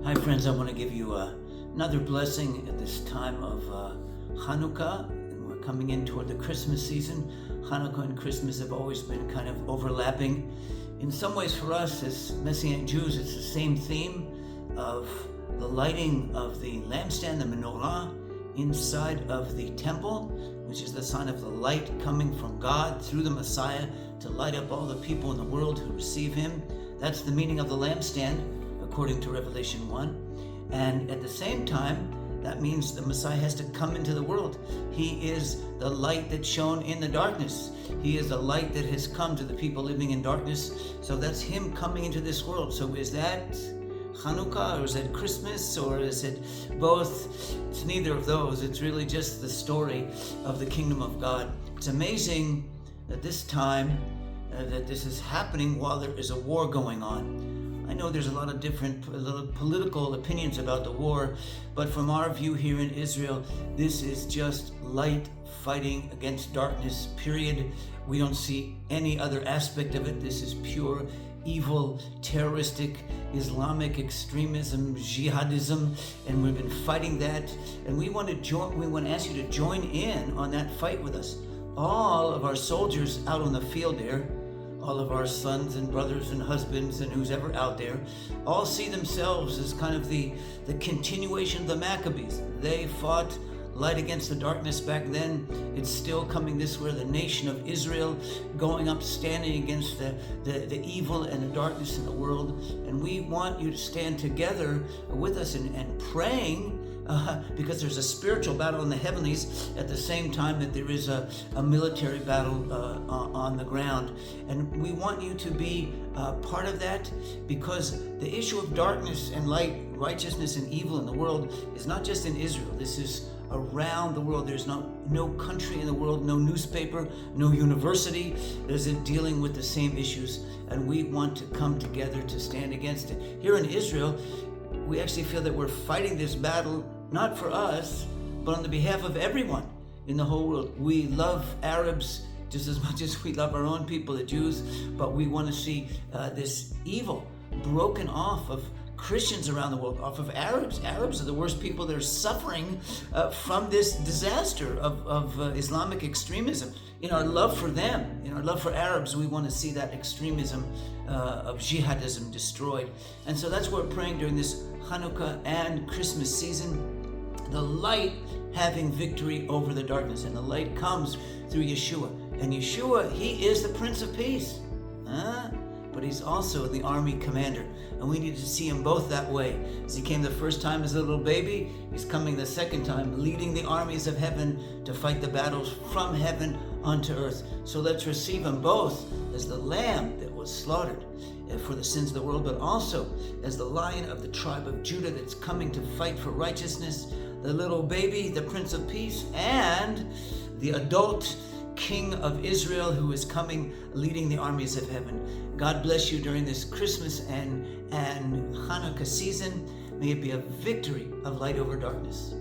Hi friends, I want to give you another blessing at this time of Chanukkah, and we're coming in toward the Christmas season. Chanukkah and Christmas have always been kind of overlapping. In some ways for us as Messianic Jews, it's the same theme of the lighting of the lampstand, the menorah, inside of the temple, which is the sign of the light coming from God through the Messiah to light up all the people in the world who receive him. That's the meaning of the lampstand, according to Revelation 1. And at the same time, that means the Messiah has to come into the world. He is the light that shone in the darkness. He is the light that has come to the people living in darkness. So that's him coming into this world. So is that Chanukkah, or is it Christmas, or is it both? It's neither of those. It's really just the story of the kingdom of God. It's amazing that this time, that this is happening while there is a war going on. I know there's a lot of different political opinions about the war, but from our view here in Israel, this is just light fighting against darkness, period. We don't see any other aspect of it. This is pure evil, terroristic, Islamic extremism, jihadism, and we've been fighting that. And we want to ask you to join in on that fight with us. All of our soldiers out on the field there, all of our sons and brothers and husbands and who's ever out there, all see themselves as kind of the continuation of the Maccabees. They fought light against the darkness back then. It's still coming this way, the nation of Israel going up, standing against the evil and the darkness in the world. And we want you to stand together with us and praying, because there's a spiritual battle in the heavenlies at the same time that there is a military battle on the ground. And we want you to be part of that, because the issue of darkness and light, righteousness and evil in the world is not just in Israel. This is around the world. There's no country in the world, no newspaper, no university that isn't dealing with the same issues. And we want to come together to stand against it. Here in Israel, we actually feel that we're fighting this battle not for us, but on the behalf of everyone in the whole world. We love Arabs just as much as we love our own people, the Jews, but we want to see this evil broken off of Christians around the world, off of Arabs. Arabs are the worst people that are suffering from this disaster of Islamic extremism. In our love for them, in our love for Arabs, we want to see that extremism of jihadism destroyed. And so that's what we're praying during this Chanukkah and Christmas season. The light having victory over the darkness. And the light comes through Yeshua. And Yeshua, he is the Prince of Peace. But he's also the army commander. And we need to see him both that way. As he came the first time as a little baby, he's coming the second time, leading the armies of heaven to fight the battles from heaven onto earth. So let's receive him both as the lamb that was slaughtered for the sins of the world, but also as the lion of the tribe of Judah that's coming to fight for righteousness, the little baby, the Prince of Peace, and the adult King of Israel who is coming leading the armies of heaven. God bless you during this Christmas and Hanukkah season. May it be a victory of light over darkness.